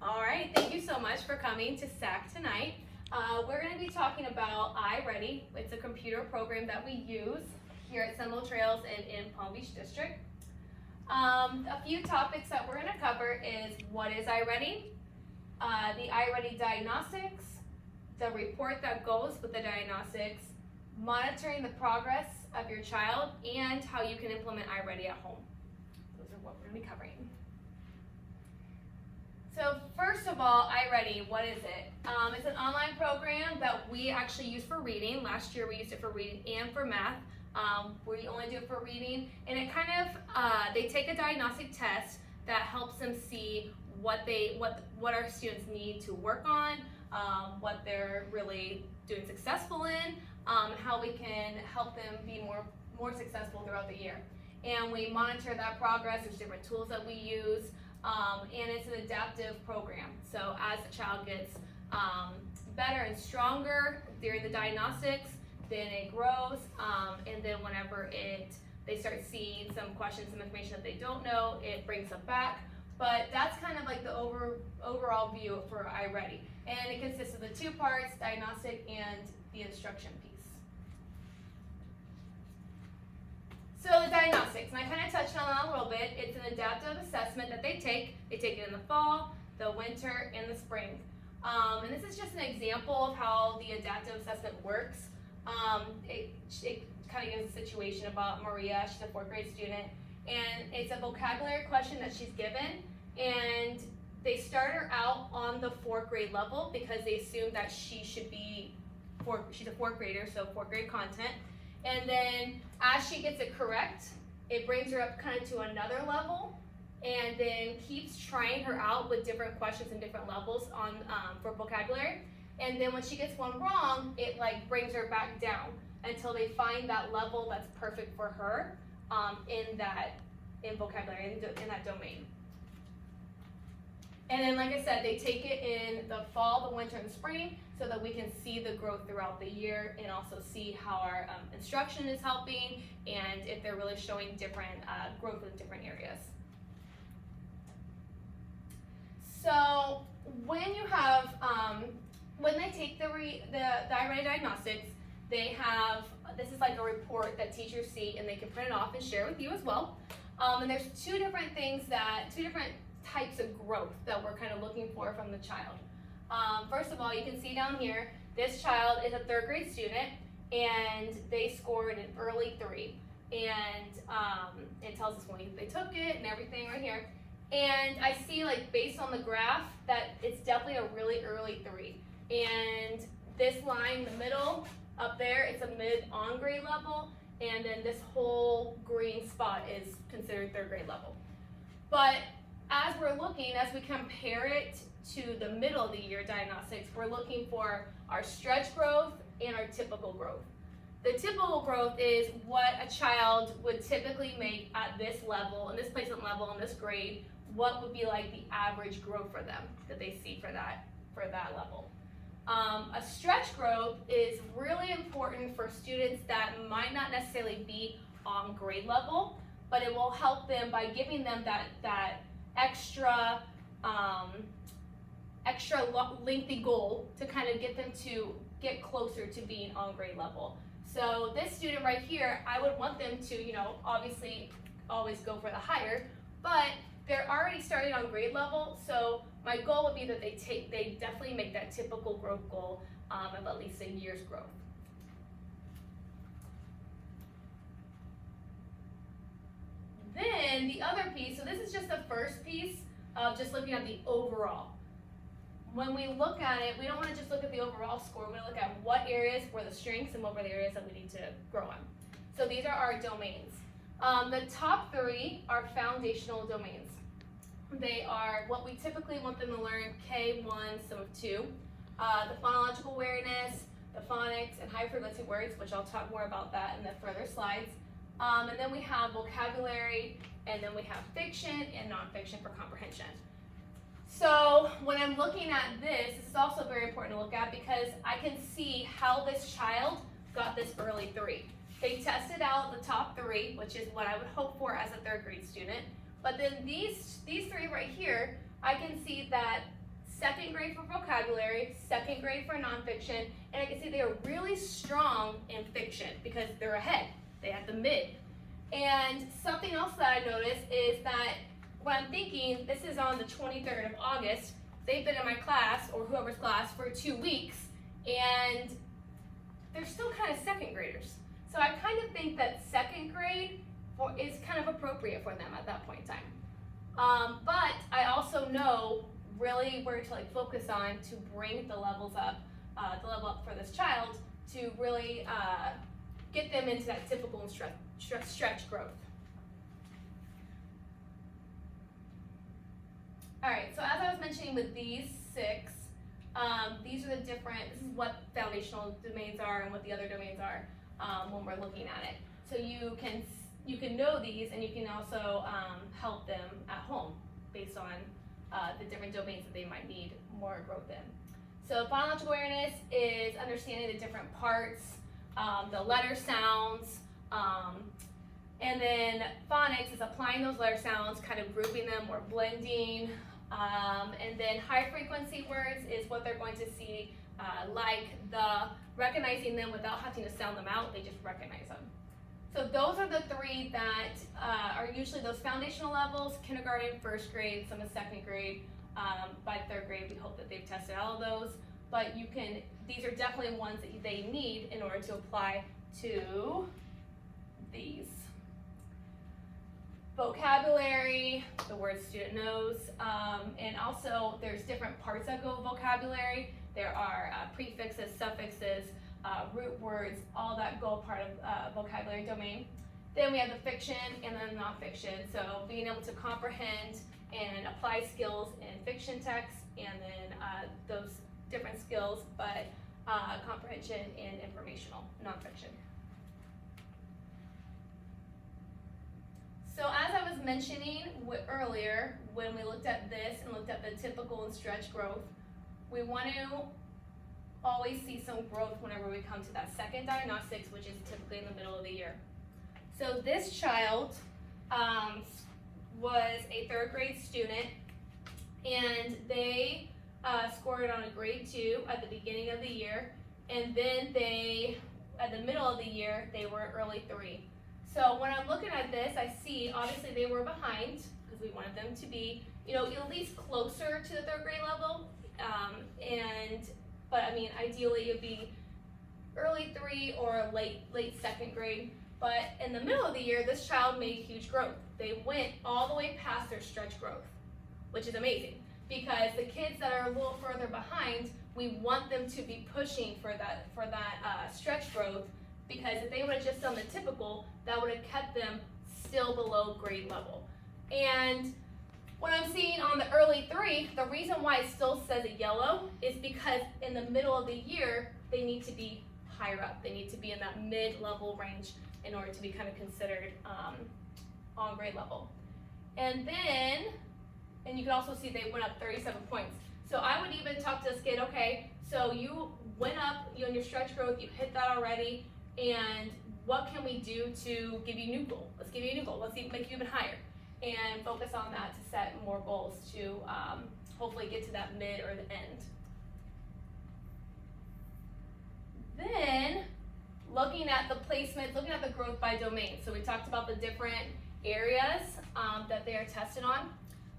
All right, thank you so much for coming to SAC tonight. We're going to be talking about iReady. It's a computer program that we use here at Seminole Trails and in Palm Beach District. A few topics that we're going to cover is what is iReady, the iReady diagnostics, the report that goes with the diagnostics, monitoring the progress of your child, and how you can implement iReady at home. Those are what we're going to be covering. So first of all, iReady, what is it? It's an online program that we actually use for reading. Last year we used it for reading and for math. We only do it for reading, and it kind of, they take a diagnostic test that helps them see what our students need to work on, what they're really doing successful in, and how we can help them be more successful throughout the year. And we monitor that progress. There's different tools that we use. And it's an adaptive program. So as the child gets better and stronger during the diagnostics, then it grows, and then whenever they start seeing some questions, some information that they don't know, it brings them back. But that's kind of like the overall view for iReady. And it consists of the two parts, diagnostic and the instruction piece. So the diagnostics, and I kind of touched on that a little bit. It's an adaptive assessment that they take. They take it in the fall, the winter, and the spring. And this is just an example of how the adaptive assessment works. It kind of gives a situation about Maria. She's a 4th grade student, and it's a vocabulary question that she's given, and they start her out on the 4th grade level because they assume that she should be, she's a 4th grader, so 4th grade content. And then as she gets it correct, it brings her up kind of to another level, and then keeps trying her out with different questions and different levels on for vocabulary. And then when she gets one wrong, it like brings her back down until they find that level that's perfect for her in vocabulary, in that domain. And then, like I said, they take it in the fall, the winter, and spring so that we can see the growth throughout the year and also see how our instruction is helping and if they're really showing different growth in different areas. So when you have, when they take the iReady diagnostics, they have, this is like a report that teachers see and they can print it off and share with you as well. And there's two different types of growth that we're kind of looking for from the child. First of all, you can see down here, this child is a 3rd grade student and they scored an early 3. And it tells us when they took it and everything right here. And I see, like, based on the graph that it's definitely a really early 3. And this line in the middle up there, it's a mid-on grade level. And then this whole green spot is considered 3rd grade level. But as we're looking, as we compare it to the middle of the year diagnostics, we're looking for our stretch growth and our typical growth. The typical growth is what a child would typically make at this level, in this placement level, in this grade, what would be like the average growth for them that they see for that level. A stretch growth is really important for students that might not necessarily be on grade level, but it will help them by giving them that extra lengthy goal to kind of get them to get closer to being on grade level. So this student right here, I would want them to, obviously always go for the higher, but they're already starting on grade level, so my goal would be that they definitely make that typical growth goal of at least a year's growth. Then the other piece, so this is just the first piece of just looking at the overall. When we look at it, we don't want to just look at the overall score. We want to look at what areas were the strengths and what were the areas that we need to grow on. So these are our domains. The top 3 are foundational domains. They are what we typically want them to learn, K1, Sum of 2. The phonological awareness, the phonics, and high frequency words, which I'll talk more about that in the further slides. And then we have vocabulary, and then we have fiction and nonfiction for comprehension. So when I'm looking at this is also very important to look at because I can see how this child got this early 3. They tested out the top 3, which is what I would hope for as a 3rd grade student. But then these 3 right here, I can see that second grade for vocabulary, second grade for nonfiction, and I can see they are really strong in fiction because they're ahead. They have the mid. And something else that I noticed is that when I'm thinking, this is on the 23rd of August, they've been in my class, or whoever's class, for 2 weeks, and they're still kind of second graders. So I kind of think that second grade is kind of appropriate for them at that point in time. But I also know really where to focus on to bring the level up for this child to really get them into that typical and stretch growth. All right, so as I was mentioning with these 6, these are the different, this is what foundational domains are and what the other domains are when we're looking at it. So you can know these, and you can also help them at home based on the different domains that they might need more growth in. So phonological awareness is understanding the different parts, the letter sounds, and then phonics is applying those letter sounds, kind of grouping them or blending. And then high frequency words is what they're going to see, like recognizing them without having to sound them out, they just recognize them. So those are the 3 that are usually those foundational levels: kindergarten, 1st grade, some of 2nd grade. By 3rd grade, we hope that they've tested all of those. But these are definitely ones that they need in order to apply to these. Vocabulary, the words student knows, and also there's different parts that go with vocabulary. There are prefixes, suffixes, root words, all that go part of vocabulary domain. Then we have the fiction and then nonfiction. So being able to comprehend and apply skills in fiction text, and then those different skills, but comprehension and informational nonfiction. So as I was mentioning earlier, when we looked at this and looked at the typical and stretch growth, we want to always see some growth whenever we come to that second diagnostics, which is typically in the middle of the year. So this child was a 3rd grade student, and they scored on a grade 2 at the beginning of the year, and then at the middle of the year, they were early 3. So when I'm looking at this, I see obviously they were behind because we wanted them to be, at least closer to the 3rd grade level. But I mean, ideally it'd be early 3 or late 2nd grade. But in the middle of the year, this child made huge growth. They went all the way past their stretch growth, which is amazing because the kids that are a little further behind, we want them to be pushing for that stretch growth. Because if they would have just done the typical, that would have kept them still below grade level. And what I'm seeing on the early 3, the reason why it still says a yellow is because in the middle of the year, they need to be higher up. They need to be in that mid-level range in order to be kind of considered on grade level. And you can also see they went up 37 points. So I would even talk to this kid, okay, so you went up, in your stretch growth, you hit that already, and what can we do to give you a new goal? Let's give you a new goal. Let's make you even higher. And focus on that to set more goals to hopefully get to that mid or the end. Then, looking at the placement, looking at the growth by domain. So we talked about the different areas that they are tested on.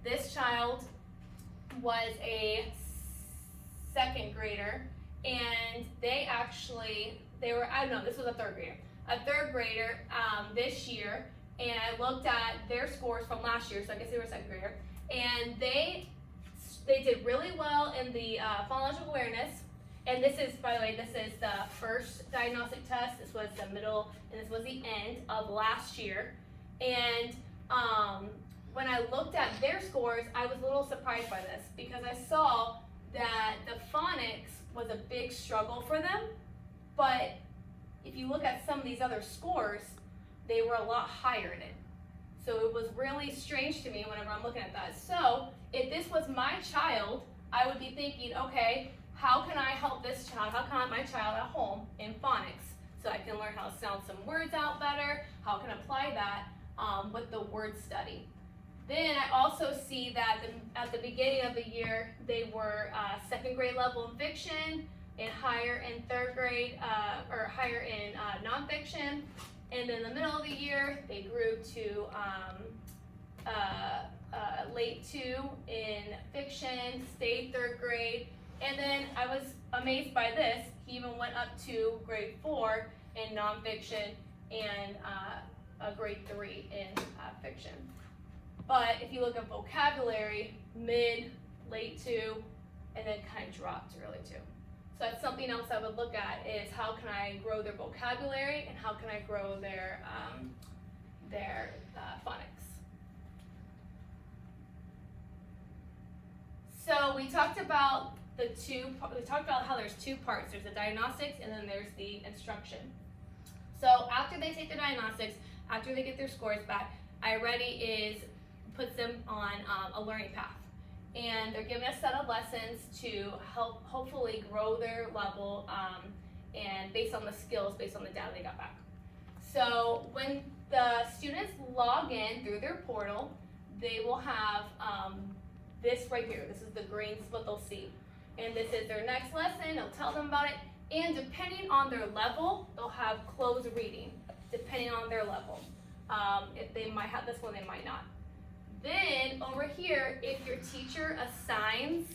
This child was a 2nd grader, and this was a 3rd grader. A 3rd grader this year, and I looked at their scores from last year, so I guess they were a 2nd grader, and they did really well in the phonological awareness. And this is, by the way, this is the first diagnostic test. This was the middle, and this was the end of last year. And when I looked at their scores, I was a little surprised by this because I saw that the phonics was a big struggle for them. But if you look at some of these other scores, they were a lot higher in it. So it was really strange to me whenever I'm looking at that. So if this was my child, I would be thinking, okay, how can I help this child? How can I help my child at home in phonics? So I can learn how to sound some words out better, how I can apply that with the word study. Then I also see that at the beginning of the year, they were second grade level in fiction and higher in third grade, or higher in nonfiction. And in the middle of the year, they grew to late 2 in fiction, stayed third grade. And then I was amazed by this. He even went up to grade 4 in nonfiction and a grade 3 in fiction. But if you look at vocabulary, mid, late 2, and then kind of dropped to early 2. So that's something else I would look at, is how can I grow their vocabulary and how can I grow their phonics. So we talked about how there's 2 parts. There's the diagnostics and then there's the instruction. So after they take the diagnostics, after they get their scores back, iReady puts them on a learning path. And they're given a set of lessons to help hopefully grow their level and based on the skills, based on the data they got back. So when the students log in through their portal, they will have this right here. This is the green spot they'll see. And this is their next lesson. It'll tell them about it. And depending on their level, they'll have closed reading, depending on their level. If they might have this one, they might not. Then over here, if your teacher assigns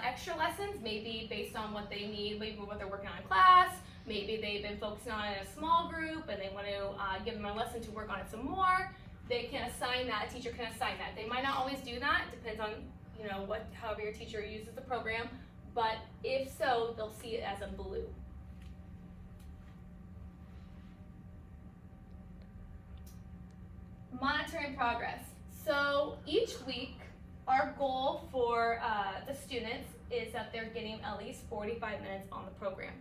extra lessons, maybe based on what they need, maybe what they're working on in class, maybe they've been focusing on it in a small group and they want to give them a lesson to work on it some more, they can assign that. A teacher can assign that. They might not always do that. It depends on however your teacher uses the program. But if so, they'll see it as a blue. Monitoring progress. So each week, our goal for the students is that they're getting at least 45 minutes on the program.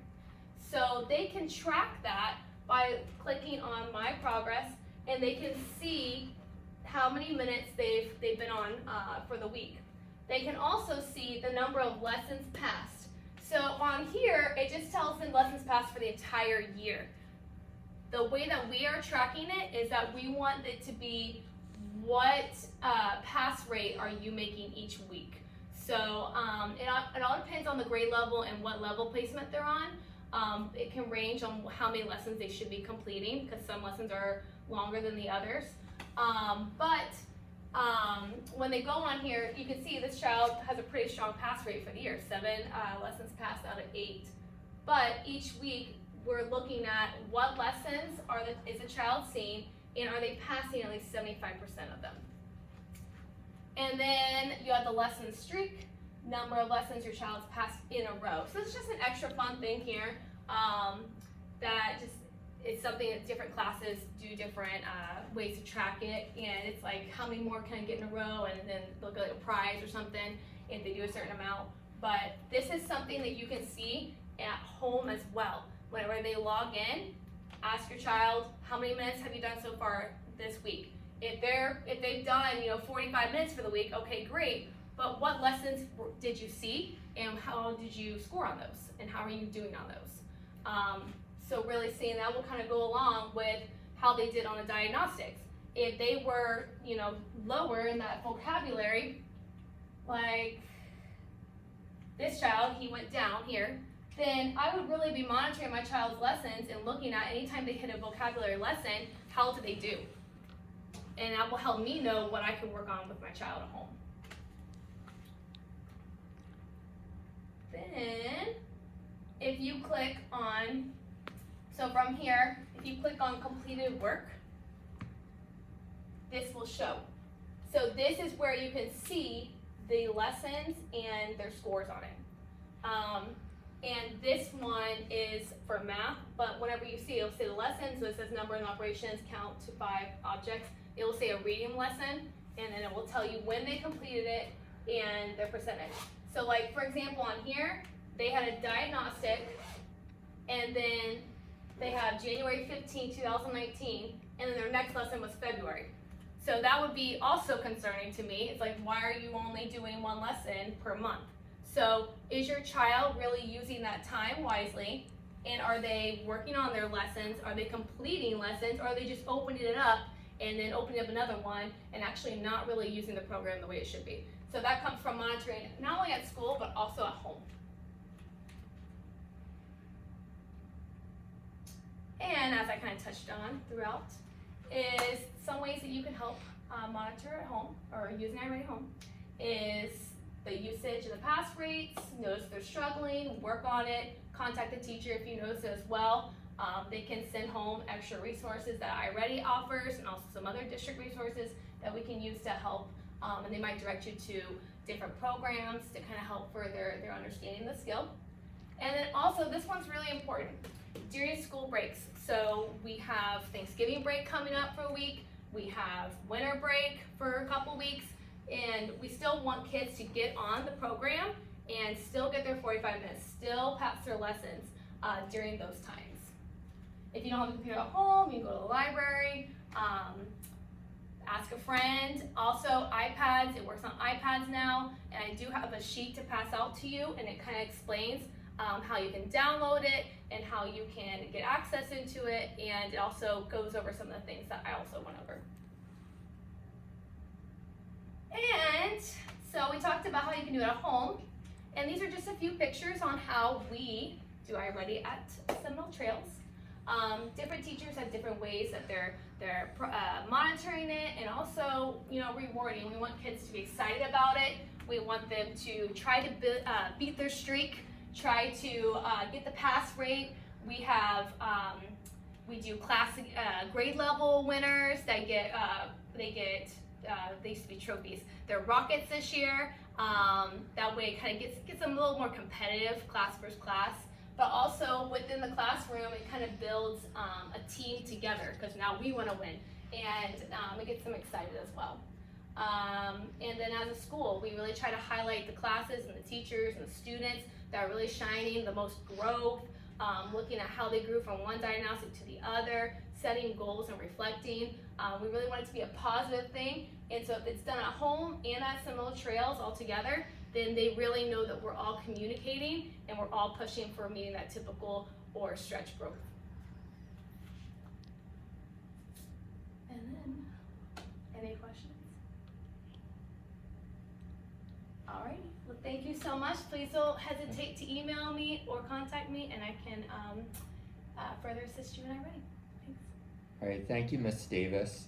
So they can track that by clicking on My Progress, and they can see how many minutes they've been on for the week. They can also see the number of lessons passed. So on here, it just tells them lessons passed for the entire year. The way that we are tracking it is that we want it to be what pass rate are you making each week. So it all depends on the grade level and what level placement they're on. It can range on how many lessons they should be completing because some lessons are longer than the others. When they go on here, you can see this child has a pretty strong pass rate for the year, 7 lessons passed out of 8. But each week we're looking at what lessons is the child seeing, and are they passing at least 75% of them. And then you have the lesson streak, number of lessons your child's passed in a row. So it's just an extra fun thing here that just it's something that different classes do different ways to track it, and it's like how many more can I get in a row, and then they'll get like a prize or something if they do a certain amount. But this is something that you can see at home as well. Whenever they log in, ask your child, how many minutes have you done so far this week? If they've done 45 minutes for the week, okay, great. But what lessons did you see, and how did you score on those, and how are you doing on those? So really seeing that will kind of go along with how they did on the diagnostics. If they were, lower in that vocabulary, like this child, he went down here, then I would really be monitoring my child's lessons and looking at anytime they hit a vocabulary lesson, how do they do? And that will help me know what I can work on with my child at home. Then, if you click on, so from here, if you click on completed work, this will show. So this is where you can see the lessons and their scores on it. And this one is for math, but whenever you see, it'll say the lessons, so it says number and operations, count to 5 objects. It will say a reading lesson, and then it will tell you when they completed it and their percentage. So like, for example, on here, they had a diagnostic, and then they have January 15, 2019, and then their next lesson was February. So that would be also concerning to me. It's like, why are you only doing 1 lesson per month? So is your child really using that time wisely? And are they working on their lessons? Are they completing lessons? Or are they just opening it up and then opening up another one and actually not really using the program the way it should be. So that comes from monitoring not only at school, but also at home. And as I kind of touched on throughout, is some ways that you can help monitor at home or using iReady at home is the usage of the pass rates. Notice if they're struggling, work on it, contact the teacher if you notice it as well. They can send home extra resources that iReady offers and also some other district resources that we can use to help, and they might direct you to different programs to kind of help further their understanding of the skill. And then also, this one's really important, during school breaks. So we have Thanksgiving break coming up for a week, we have winter break for a couple weeks, and we still want kids to get on the program and still get their 45 minutes, still pass their lessons during those times. If you don't have a computer at home, you can go to the library, ask a friend. Also, iPads, it works on iPads now, and I do have a sheet to pass out to you, and it kind of explains how you can download it and how you can get access into it, and it also goes over some of the things that I also went over. And so we talked about how you can do it at home, and these are just a few pictures on how we do iReady at Seminole Trails. Different teachers have different ways that they're monitoring it, and also, you know, rewarding. We want kids to be excited about it. We want them to try to beat their streak, try to get the pass rate. We have we do classic grade level winners that get they used to be trophies. They're rockets this year. That way it kind of gets them a little more competitive, class versus class. But also within the classroom, it kind of builds a team together, because now we want to win, and it gets them excited as well. And then as a school, we really try to highlight the classes and the teachers and the students that are really shining the most growth, looking at how they grew from one diagnostic to the other, setting goals and reflecting. We really want it to be a positive thing, and so if it's done at home and at Seminole Trails all together, then they really know that we're all communicating and we're all pushing for meeting that typical or stretch growth. And then, any questions? All right, well, thank you so much. Please don't hesitate to email me or contact me, and I can further assist you in iReady. Thanks. All right, thank you, Ms. Davis.